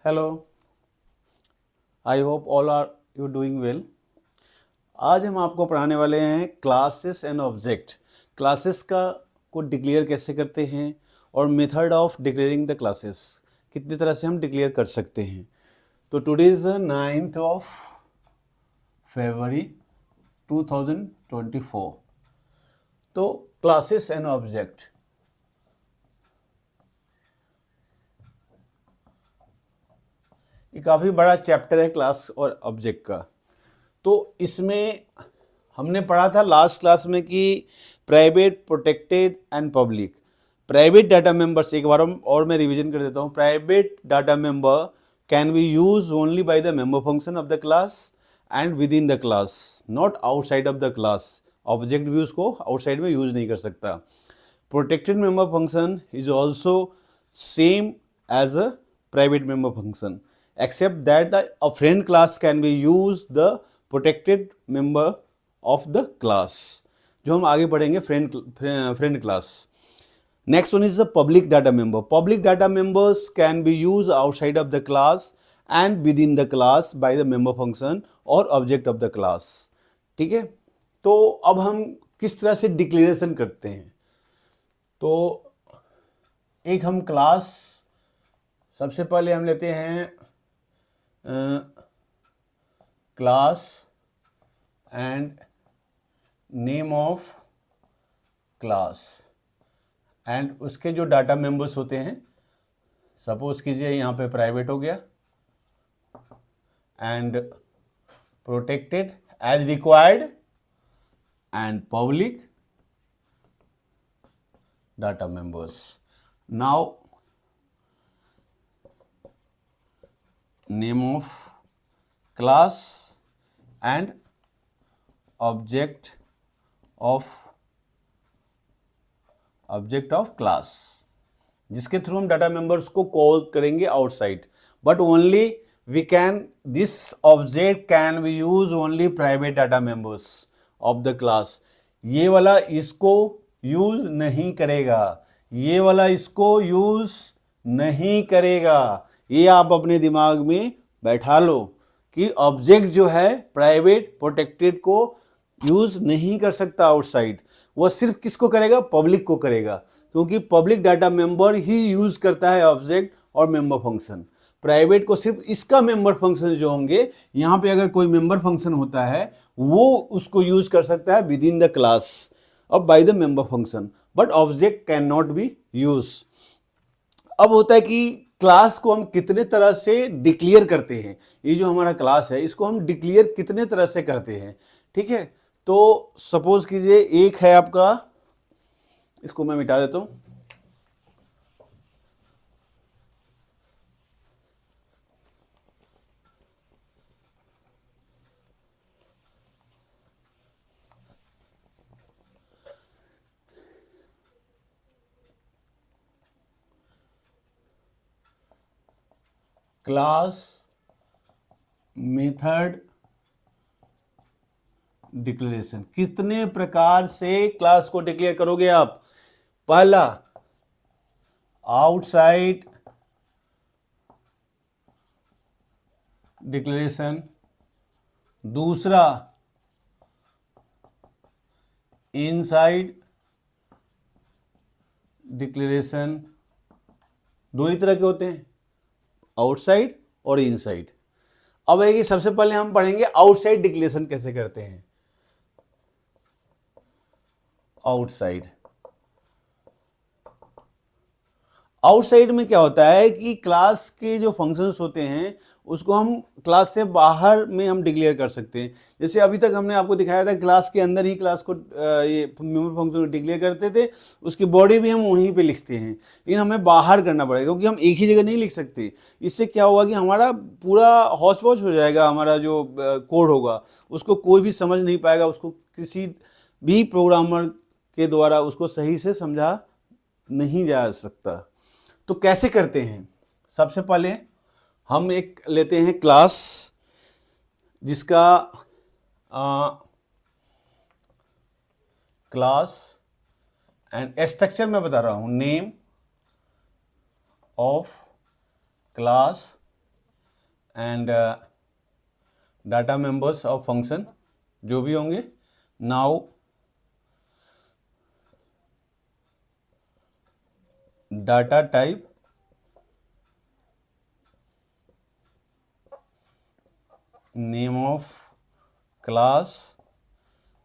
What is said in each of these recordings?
Hello, I hope all are you doing well. आज हम आपको पढ़ाने वाले हैं क्लासेस एंड ऑब्जेक्ट। क्लासेस को डिक्लेयर कैसे करते हैं और method of declaring the classes, कितनी तरह से हम डिक्लेयर कर सकते हैं। तो today is 9th of February 2024। तो क्लासेस एंड ऑब्जेक्ट, ये काफ़ी बड़ा चैप्टर है क्लास और ऑब्जेक्ट का। तो इसमें हमने पढ़ा था लास्ट क्लास में कि private, protected and public. Private data members, एक बार और मैं रिवीजन कर देता हूँ। Private data member can be use only by the member function of the class and with in the class, not outside of the class. Object भी उसको outside में यूज नहीं कर सकता। Protected member function is also same as a private member function, except that a friend class can be used the protected member of the class, जो हम आगे पढ़ेंगे friend class. Next one is the public data member. Public data members can be used outside of the class and within the class by the member function or object of the class. ठीक है, तो अब हम किस तरह से declaration करते हैं। तो एक हम क्लास, सबसे पहले हम लेते हैं class and name of class and उसके जो डाटा मेंबर्स होते हैं, सपोज कीजिए यहाँ पे प्राइवेट हो गया and protected as required and public data members. Now name of class and object of class, जिसके थ्रू हम डाटा मेंबर्स को कॉल करेंगे outside, but only we can, this object can be use only private data members of the class. ये वाला इसको use नहीं करेगा, ये वाला इसको यूज नहीं करेगा। ये आप अपने दिमाग में बैठा लो कि ऑब्जेक्ट जो है प्राइवेट प्रोटेक्टेड को यूज नहीं कर सकता आउटसाइड, वो सिर्फ किसको करेगा, पब्लिक को करेगा, क्योंकि पब्लिक डाटा मेंबर ही यूज करता है ऑब्जेक्ट और मेंबर फंक्शन। प्राइवेट को सिर्फ इसका मेंबर फंक्शन जो होंगे, यहाँ पे अगर कोई मेंबर फंक्शन होता है वो उसको यूज कर सकता है विद इन द क्लास और bye the member function, but object can not be use. अब होता है कि क्लास को हम कितने तरह से डिक्लेयर करते हैं। ये जो हमारा क्लास है इसको हम डिक्लेयर कितने तरह से करते हैं, ठीक है। तो सपोज कीजिए एक है आपका, इसको मैं मिटा देता हूं। क्लास मेथड डिक्लेरेशन, कितने प्रकार से क्लास को डिक्लेयर करोगे आप। पहला, आउटसाइड डिक्लेरेशन, दूसरा इनसाइड डिक्लेरेशन। दो ही तरह के होते हैं, आउटसाइड और इनसाइड। अब है कि सबसे पहले हम पढ़ेंगे आउटसाइड डिक्लेरेशन कैसे करते हैं। आउटसाइड में क्या होता है कि क्लास के जो फंक्शंस होते हैं उसको हम क्लास से बाहर में हम डिक्लेयर कर सकते हैं। जैसे अभी तक हमने आपको दिखाया था क्लास के अंदर ही क्लास को ये मेंबर फंक्शन को डिक्लेयर करते थे, उसकी बॉडी भी हम वहीं पे लिखते हैं, लेकिन हमें बाहर करना पड़ेगा क्योंकि हम एक ही जगह नहीं लिख सकते। इससे क्या होगा कि हमारा पूरा हौच पौच हो जाएगा, हमारा जो कोड होगा उसको कोई भी समझ नहीं पाएगा, उसको किसी भी प्रोग्रामर के द्वारा उसको सही से समझा नहीं जा सकता। तो कैसे करते हैं, सबसे पहले हम एक लेते हैं क्लास जिसका क्लास एंड स्ट्रक्चर मैं बता रहा हूं, name of class and data members of function जो भी होंगे. Now data type, name of class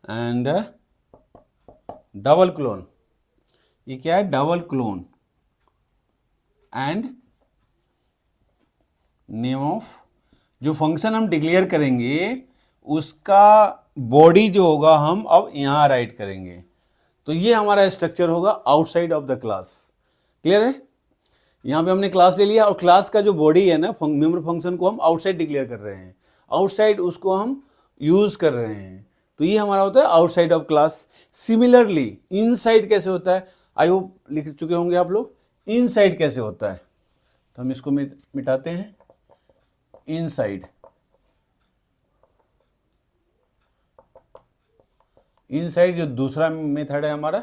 and double clone. ये क्या है? Double clone. And name of, जो फंक्शन हम डिक्लेयर करेंगे उसका बॉडी जो होगा हम अब यहाँ राइट करेंगे. तो ये हमारा स्ट्रक्चर होगा outside of the class. Clear है? यहाँ पे हमने क्लास ले लिया और क्लास का जो बॉडी है ना, मेंबर फंक्शन को हम आउटसाइड डिक्लेयर कर रहे हैं, आउटसाइड उसको हम यूज कर रहे हैं. तो ये हमारा होता है outside of class. Similarly inside कैसे होता है? आई होप लिख चुके होंगे आप लोग. इनसाइड कैसे होता है? तो हम इसको मिटाते हैं. इनसाइड, इनसाइड जो दूसरा मेथड है हमारा.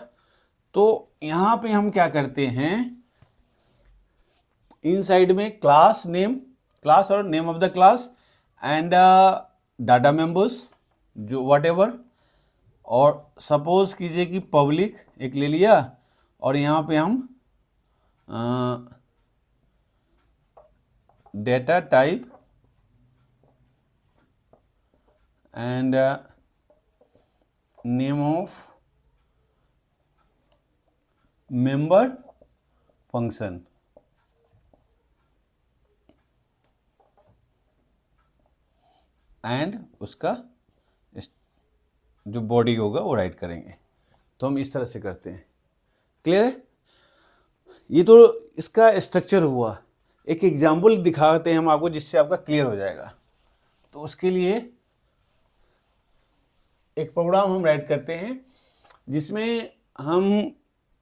तो यहां पे हम क्या करते हैं, इनसाइड में क्लास नेम, क्लास और name of the class and data members जो वट एवर. और सपोज कीजिए कि पब्लिक एक ले लिया और यहाँ पे हम data type and name of member function. And उसका जो बॉडी होगा वो राइट करेंगे. तो हम इस तरह से करते हैं. क्लियर है? ये तो इसका स्ट्रक्चर हुआ. एक एग्जाम्पल दिखाते हैं हम आपको जिससे आपका क्लियर हो जाएगा. तो उसके लिए एक प्रोग्राम हम राइट करते हैं जिसमें हम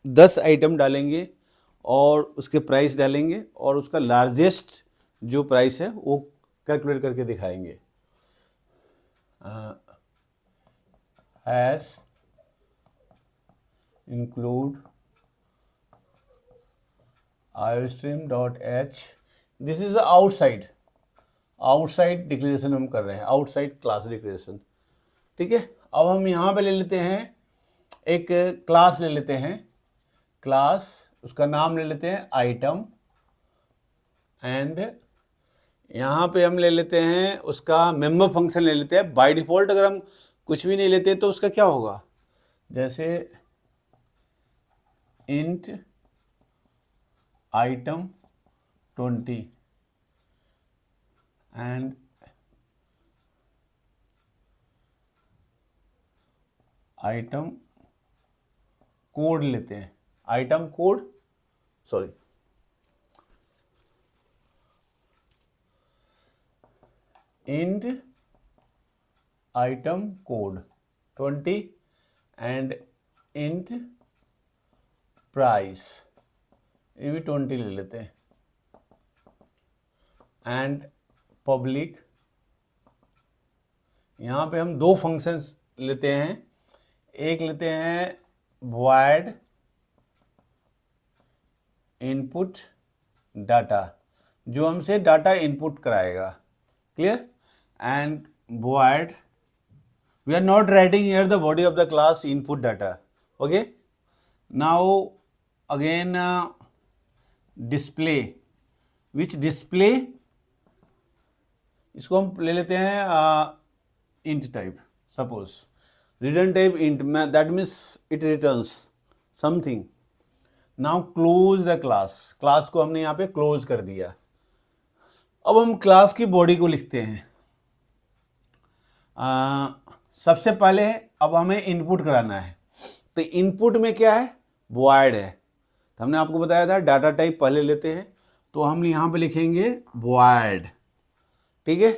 10 आइटम डालेंगे और उसके प्राइस डालेंगे और उसका लार्जेस्ट जो प्राइस है वो कैलकुलेट करके दिखाएंगे. As include iostream.h. This is outside declaration हम कर रहे हैं, आउटसाइड क्लास डिक्लेरेशन. ठीक है. अब हम यहाँ पे ले लेते हैं एक क्लास ले लेते हैं, क्लास उसका नाम ले लेते हैं आइटम. एंड यहाँ पे हम ले लेते हैं उसका मेंबर फंक्शन ले लेते हैं. बाय डिफॉल्ट अगर हम कुछ भी नहीं लेते तो उसका क्या होगा, जैसे int item 20 and item code लेते हैं. Item code, sorry, int item code 20 and int price, ये भी 20 ले लेते हैं. एंड पब्लिक, यहाँ पे हम दो फंक्शंस लेते हैं. एक लेते हैं void इनपुट डाटा, जो हमसे डाटा इनपुट कराएगा. Clear? And void, we are not writing here the body of the class input data. Okay, now again display, which display, इसको हम ले लेते हैं int type. Suppose return type int, that means it returns something. Now close the class, class को हमने यहाँ पे close कर दिया. अब हम क्लास की बॉडी को लिखते हैं. सबसे पहले अब हमें इनपुट कराना है. तो इनपुट में क्या है, void है. तो हमने आपको बताया था डाटा टाइप पहले लेते हैं, तो हम यहाँ पे लिखेंगे void. ठीक है.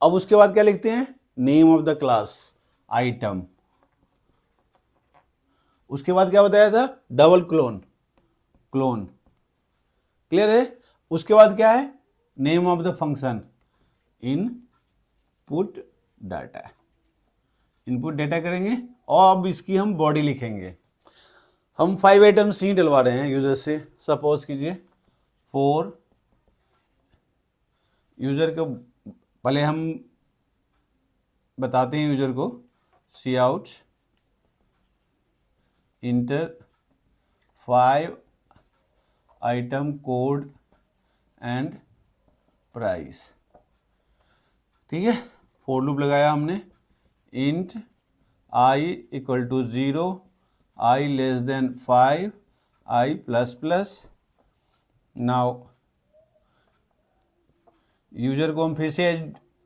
अब उसके बाद क्या लिखते हैं, name of the class item. उसके बाद क्या बताया था, डबल क्लोन. क्लियर है? उसके बाद क्या है, name of the function input data. Input data करेंगे और अब इसकी हम बॉडी लिखेंगे. हम 5 आइटम सी डलवा रहे हैं यूजर से. सपोज कीजिए 4 यूजर को पहले हम बताते हैं यूजर को, cout enter 5 item code and price. ठीक है, फॉर लूप लगाया हमने, int I equal to 0, I less than 5, I plus plus. Now user को हम फिर से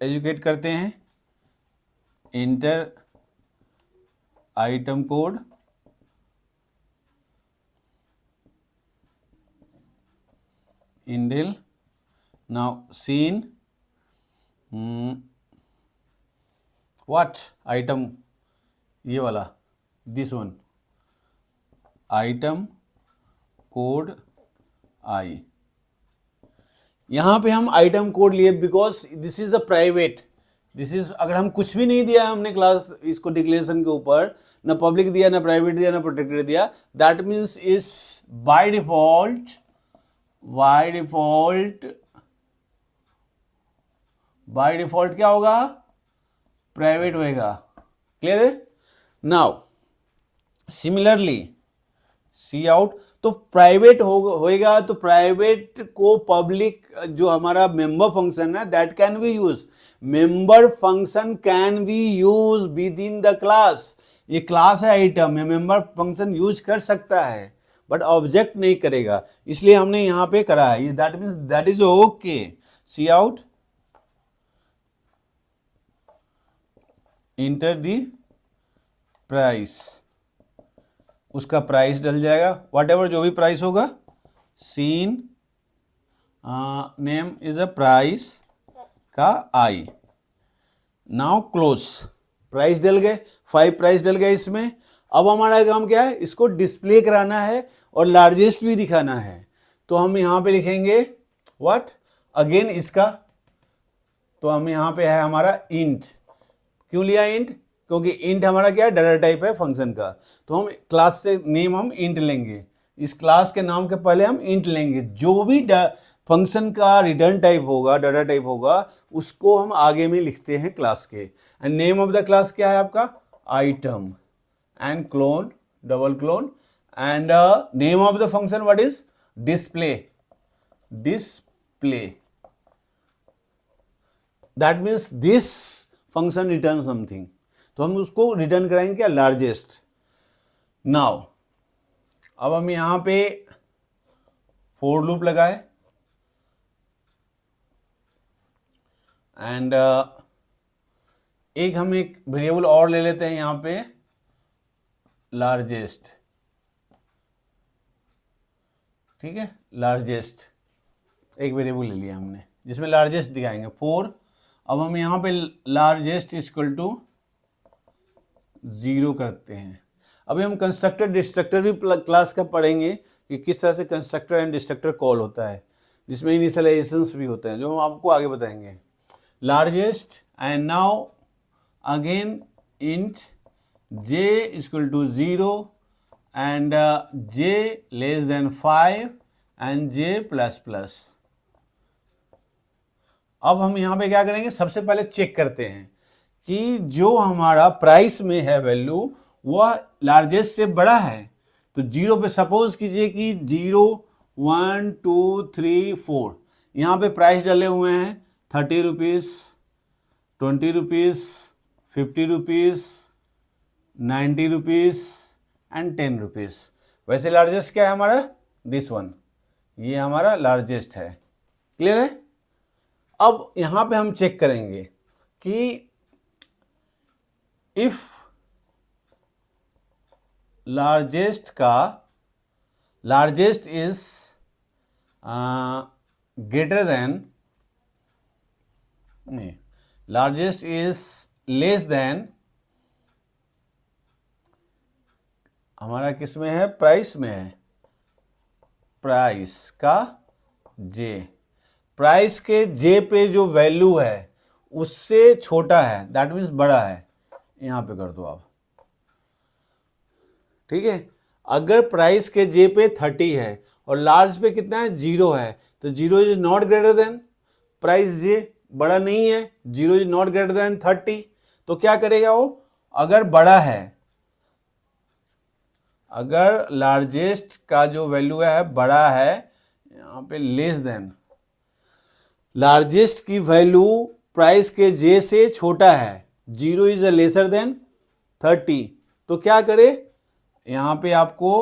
एजुकेट करते हैं, enter item code endl, now cin what item, ये वाला, this one, item code I. यहाँ पे हम आइटम कोड लिए because this is a private, this is, अगर हम कुछ भी नहीं दिया हमने क्लास इसको डिक्लेरेशन के ऊपर, ना पब्लिक दिया, ना प्राइवेट दिया, ना प्रोटेक्टेड दिया, that means is by default क्या होगा, प्राइवेट होएगा। क्लियर है? नाउ सिमिलरली सी आउट, तो प्राइवेट होएगा, तो प्राइवेट को पब्लिक, जो हमारा मेंबर फंक्शन है that can be use, member function can be use with in the class. ये क्लास है आइटम, ये मेंबर फंक्शन यूज कर सकता है बट ऑब्जेक्ट नहीं करेगा, इसलिए हमने यहां पे करा है। That means that is okay. Cout enter the price, उसका प्राइस डल जाएगा, वट एवर जो भी प्राइस होगा, cin name is a price का आई। नाउ क्लोज, प्राइस डल गए, 5 प्राइस डल गए इसमें। अब हमारा काम क्या है, इसको डिस्प्ले कराना है और लार्जेस्ट भी दिखाना है, तो हम यहाँ पे लिखेंगे व्हाट, अगेन इसका, तो हम यहाँ पे है हमारा इंट। क्यों लिया इंट, क्योंकि इंट हमारा क्या है, डाटा टाइप है फंक्शन का, तो हम क्लास से नेम हम इंट लेंगे, इस क्लास के नाम के पहले हम इंट लेंगे, जो भी फंक्शन का रिटर्न टाइप होगा, डाटा टाइप होगा, उसको हम आगे में लिखते हैं क्लास के। And name of the class क्या है आपका, item, and clone, double clone, and name of the function what is, display, that means this function return something, तो हम उसको रिटर्न कराएंगे क्या, लार्जेस्ट। नाउ अब हम यहां पे फॉर लूप लगाए एंड हम एक वेरिएबल और ले लेते हैं यहां पे, लार्जेस्ट। ठीक है, लार्जेस्ट एक वेरिएबल ले लिया हमने जिसमें लार्जेस्ट दिखाएंगे 4। अब हम यहां पे लार्जेस्ट इक्वल टू 0 करते हैं। अभी हम कंस्ट्रक्टर डिस्ट्रक्टर भी क्लास का पढ़ेंगे कि किस तरह से कंस्ट्रक्टर एंड डिस्ट्रक्टर कॉल होता है, जिसमें इनिशियलाइजेशंस भी होते हैं, जो हम आपको आगे बताएंगे। Largest and now again int j equal to 0 and j less than 5 and j plus plus. अब हम यहाँ पे क्या करेंगे, सबसे पहले चेक करते हैं कि जो हमारा प्राइस में है वैल्यू वह लार्जेस्ट से बड़ा है, तो 0 पे सपोज कीजिए कि 0 1 2 3 4, यहाँ पे प्राइस डले हुए हैं 30 rupees, 20 rupees, 50 rupees, 90 rupees and 10 rupees. वैसे लार्जेस्ट क्या है हमारा, दिस वन, ये हमारा लार्जेस्ट है। क्लियर है? अब यहाँ पे हम चेक करेंगे कि if largest is greater than, नहीं, लार्जेस्ट इज लेस देन, हमारा किस में है, प्राइस में है, प्राइस का जे, प्राइस के जे पे जो वैल्यू है उससे छोटा है, दैट मीन्स बड़ा है, यहां पे कर दो आप। ठीक है, अगर प्राइस के जे पे 30 है और लार्ज पे कितना है, 0 है, तो 0 is not greater than price J, बड़ा नहीं है, 0 इज नॉट ग्रेटर देन 30, तो क्या करेगा वो, अगर बड़ा है, अगर लार्जेस्ट का जो वैल्यू है बड़ा है, यहाँ पे लेस देन, लार्जेस्ट की वैल्यू प्राइस के जे से छोटा है, 0 इज लेसर देन 30, तो क्या करे, यहाँ पे आपको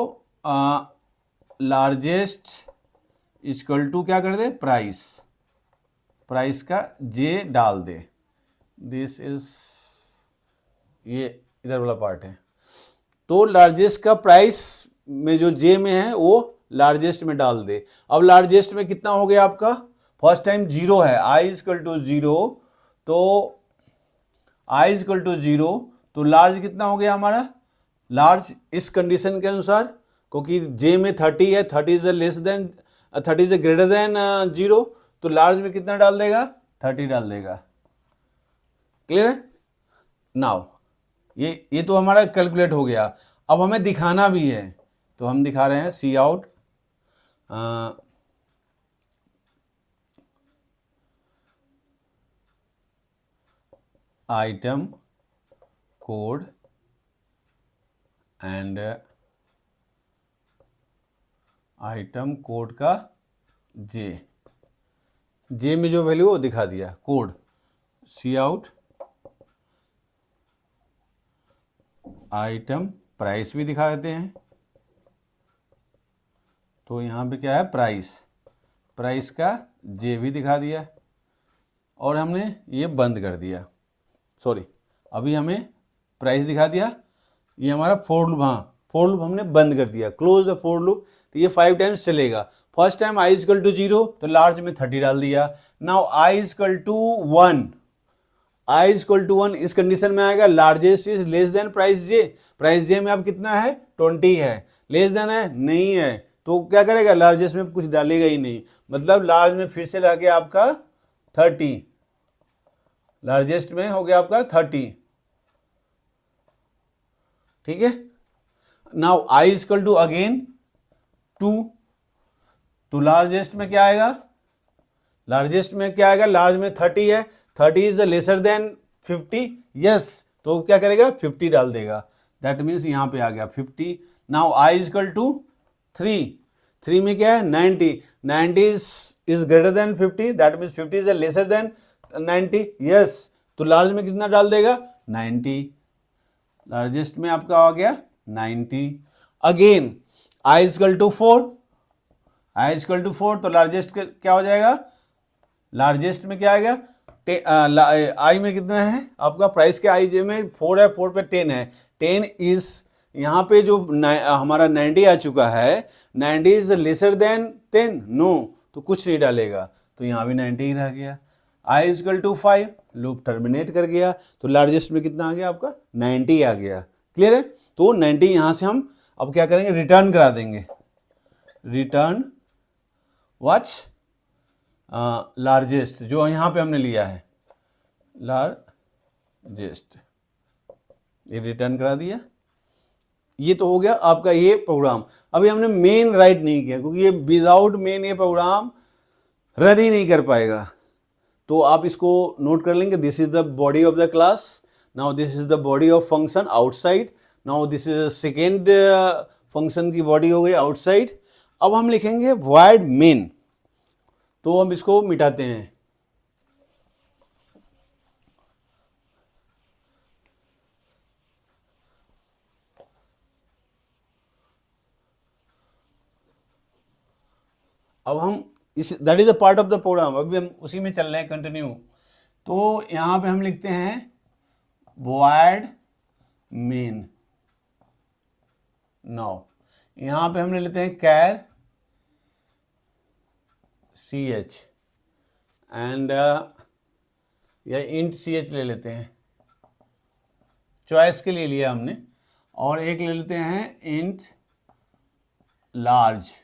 लार्जेस्ट इक्वल टू क्या कर दे, प्राइस, प्राइस का जे डाल दे, दिस इज, ये इधर वाला पार्ट है, तो लार्जेस्ट का प्राइस में जो जे में है वो लार्जेस्ट में डाल दे। अब लार्जेस्ट में कितना हो गया आपका, फर्स्ट टाइम 0 है, आई इक्वल टू 0, तो आई इक्वल टू 0, तो लार्ज कितना हो गया हमारा, लार्ज इस कंडीशन के अनुसार, क्योंकि जे में 30 है, 30 is less then, 30 is greater than 0, तो लार्ज में कितना डाल देगा, 30 डाल देगा। क्लियर है? नाउ ये तो हमारा कैलकुलेट हो गया। अब हमें दिखाना भी है, तो हम दिखा रहे हैं, cout item code and item code का जे में जो वैल्यू वो दिखा दिया, code, cout item price भी दिखा देते हैं, तो यहाँ पे क्या है, प्राइस, प्राइस का जे भी दिखा दिया, और हमने ये बंद कर दिया, सॉरी अभी हमें प्राइस दिखा दिया, ये हमारा फोर लूप, हाँ फोर लूप हमने बंद कर दिया, क्लोज द फोर लूप, तो ये 5 टाइम्स चलेगा। First time I equal to 0, तो लार्ज में 30 डाल दिया। Now I equal to 1, I equal to 1 इस कंडीशन में आएगा, largest is less than price J, price J में अब कितना है, 20 है, लेस देन है नहीं है, तो क्या करेगा, लार्जेस्ट में कुछ डालेगा ही नहीं, मतलब लार्ज में फिर से रह गया आपका 30, लार्जेस्ट में हो गया आपका 30, ठीक है। Now I equal to again 2, तो लार्जेस्ट में क्या आएगा, लार्जेस्ट में क्या आएगा, लार्ज में 30 है, 30 इज लेसर देन 50, यस, तो क्या करेगा, 50 डाल देगा, दैट मीन्स यहां पे आ गया 50। नाउ आई इक्वल टू 3, 3 में क्या है, 90, 90 is greater than 50, that means 50 is lesser than 90, yes, तो लार्ज में कितना डाल देगा, 90, लार्जेस्ट में आपका आ गया 90। Again I equal to 4, I equal to 4, तो लार्जेस्ट क्या हो जाएगा, लार्जेस्ट में क्या आएगा, आई में कितना है आपका, प्राइस के आई जे में 4 है, 4 पे 10 है, 10 इज, यहाँ पे जो हमारा 90 आ चुका है, 90 इज लेसर देन 10, नो, तो कुछ नहीं डालेगा, तो यहाँ भी 90 ही रह गया। आई इक्वल टू 5, लूप टर्मिनेट कर गया, तो लार्जेस्ट में कितना आ गया आपका, 90 आ गया। क्लियर है? तो 90 यहाँ से हम अब क्या करेंगे, रिटर्न करा देंगे, रिटर्न व्हाट, लार्जेस्ट, जो यहाँ पे हमने लिया है लार्जेस्ट, ये रिटर्न करा दिया। ये तो हो गया आपका ये प्रोग्राम। अभी हमने मेन राइट नहीं किया, क्योंकि ये विदाउट मेन ये प्रोग्राम रन ही नहीं कर पाएगा, तो आप इसको नोट कर लेंगे, this is the body of the class, now this is the body of function outside, now this is second function की बॉडी हो गई आउटसाइड। अब हम लिखेंगे void मेन, तो हम इसको मिटाते हैं, अब हम इस, that is a part of the program, अभी हम उसी में चल रहे हैं कंटिन्यू। तो यहां पे हम लिखते हैं void मेन, नाउ यहां पे हमने लेते हैं char ch एंड या int ch ले लेते हैं, चॉइस के लिए लिया हमने, और एक ले लेते हैं int लार्ज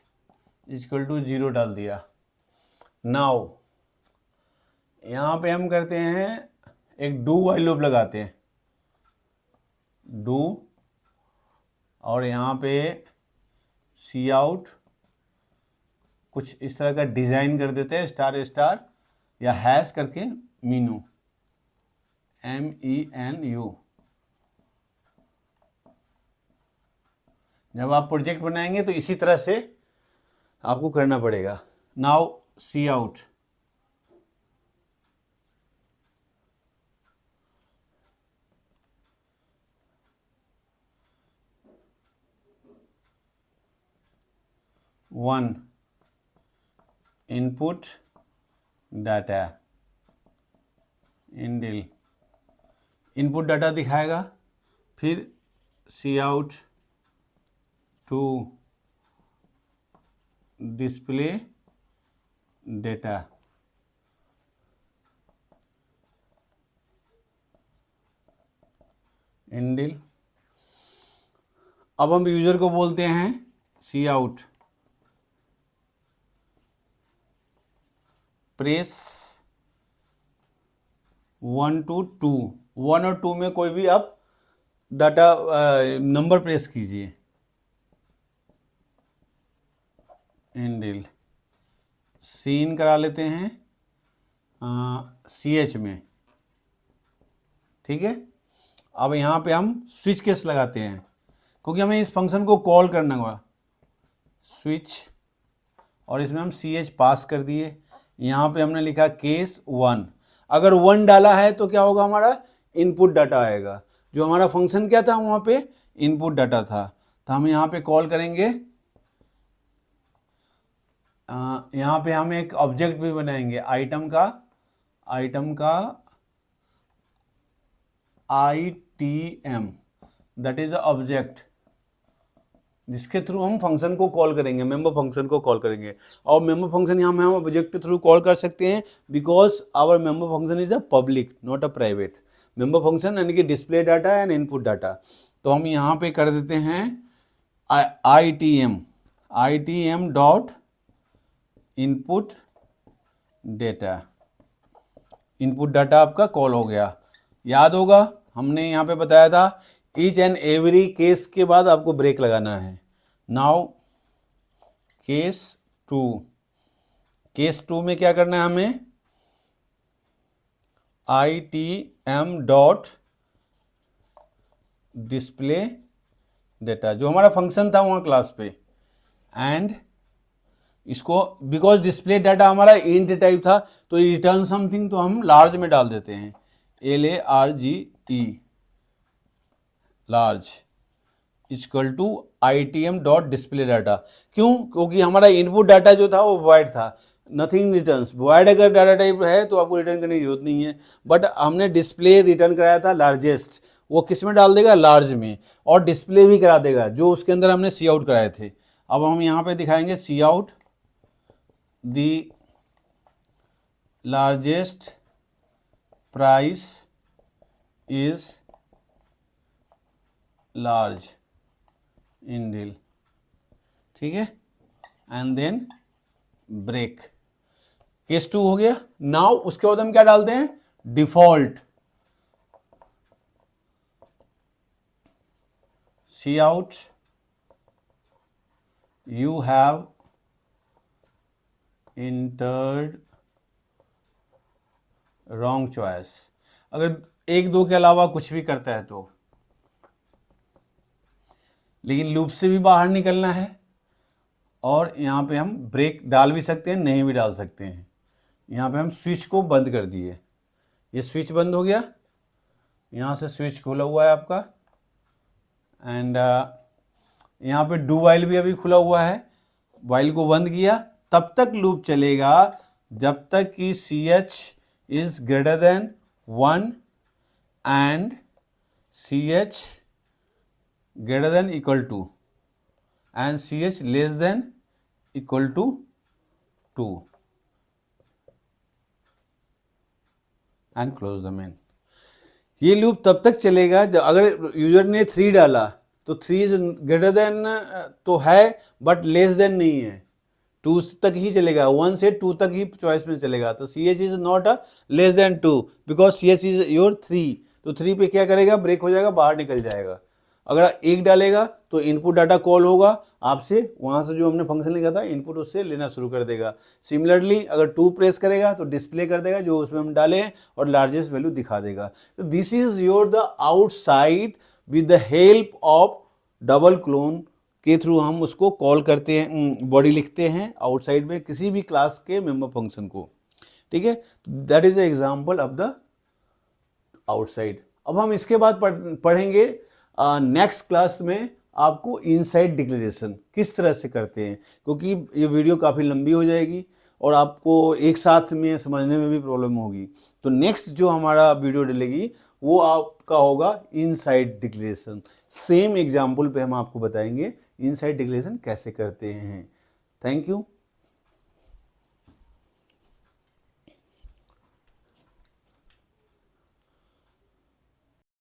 इक्वल टू 0 डाल दिया। नाउ यहाँ पे हम करते हैं एक डू वाइल लूप लगाते हैं, डू, और यहाँ पे सी आउट कुछ इस तरह का डिजाइन कर देते हैं, स्टार स्टार या हैश करके मीनू, MENU। जब आप प्रोजेक्ट बनाएंगे तो इसी तरह से आपको करना पड़ेगा। Now cout, one input data, endl input data दिखाएगा, फिर cout to display data, endl. अब हम यूजर को बोलते हैं सी आउट प्रेस 1 to 2, 1 और 2 में कोई भी आप डाटा नंबर प्रेस कीजिए, इंडिल। सीन करा लेते हैं CH में, ठीक है। अब यहाँ पे हम स्विच केस लगाते हैं क्योंकि हमें इस फंक्शन को कॉल करना होगा, स्विच, और इसमें हम CH पास कर दिए। यहाँ पे हमने लिखा केस 1, अगर 1 डाला है तो क्या होगा, हमारा इनपुट डाटा आएगा। जो हमारा फंक्शन क्या था वहाँ पे इनपुट डाटा था, तो हम यहाँ पे कॉल करेंगे। यहाँ पे हम एक ऑब्जेक्ट भी बनाएंगे आइटम का ITM, that is a object जिसके थ्रू हम फंक्शन को कॉल करेंगे, मेंबर फंक्शन को कॉल करेंगे। और मेंबर फंक्शन यहाँ में हम ऑब्जेक्ट के थ्रू कॉल कर सकते हैं because our member function is a public not a private member function, यानी कि display data and input data. तो हम यहाँ पे कर देते हैं ITM dot input data, input data आपका कॉल हो गया। याद होगा हमने यहाँ पे बताया था ईच एंड एवरी केस के बाद आपको ब्रेक लगाना है। नाउ केस 2 में क्या करना है हमें, ITM डॉट डिस्प्ले डेटा, जो हमारा फंक्शन था वहाँ क्लास पे, एंड इसको बिकॉज डिस्प्ले डाटा हमारा इंट टाइप था तो रिटर्न समथिंग, तो हम लार्ज में डाल देते हैं, LARGE, large equal to ITM dot display data. क्यों? क्योंकि हमारा इनपुट डाटा जो था वो वॉइड था, नथिंग रिटर्न्स। वॉइड अगर डाटा टाइप है तो आपको रिटर्न करने की जरूरत नहीं है, बट हमने डिस्प्ले रिटर्न कराया था लार्जेस्ट, वो किस में डाल देगा, लार्ज में, और डिस्प्ले भी करा देगा जो उसके अंदर हमने सी आउट कराए थे। अब हम यहाँ पे दिखाएंगे cout the largest price is large endl, ठीक है, एंड देन ब्रेक। केस 2 हो गया। नाउ उसके बाद हम क्या डालते हैं, default cout you have entered wrong choice. अगर 1-2 के अलावा कुछ भी करता है तो, लेकिन लूप से भी बाहर निकलना है, और यहाँ पे हम ब्रेक डाल भी सकते हैं, नहीं भी डाल सकते हैं। यहाँ पे हम स्विच को बंद कर दिए, ये स्विच बंद हो गया, यहाँ से स्विच खुला हुआ है आपका, एंड यहाँ पे डू वाइल भी अभी खुला हुआ है। वाइल को बंद किया, तब तक लूप चलेगा जब तक कि CH is greater than 1 and CH greater than equal to and CH less than equal to 2 and close the main। ये लूप तब तक चलेगा जब अगर यूजर ने 3 डाला तो 3 इज ग्रेटर देन तो है बट लेस देन नहीं है, 2 तक ही चलेगा, 1 से 2 तक ही चॉइस में चलेगा। तो CH is not a less than 2 because CH is your 3, तो 3 पे क्या करेगा, ब्रेक हो जाएगा, बाहर निकल जाएगा। अगर एक डालेगा तो इनपुट डाटा कॉल होगा आपसे, वहाँ से जो हमने फंक्शन लिखा था इनपुट उससे लेना शुरू कर देगा। सिमिलरली अगर 2 प्रेस करेगा तो डिस्प्ले कर देगा जो उसमें हम डाले हैं और लार्जेस्ट वैल्यू दिखा देगा। तो this is your the outside with the help of double clone के थ्रू हम उसको कॉल करते हैं, बॉडी लिखते हैं आउटसाइड में किसी भी क्लास के मेंबर फंक्शन को। ठीक है, that is the example of the outside. अब हम इसके बाद पढ़ेंगे नेक्स्ट क्लास में आपको इनसाइड डिक्लेरेशन किस तरह से करते हैं, क्योंकि ये वीडियो काफ़ी लंबी हो जाएगी और आपको एक साथ में समझने में भी प्रॉब्लम होगी। तो नेक्स्ट जो हमारा वीडियो डलेगी वो आपका होगा इनसाइड डिक्लेरेशन। सेम एग्जाम्पल पे हम आपको बताएंगे इनसाइड डिक्लेरेशन कैसे करते हैं। Thank you.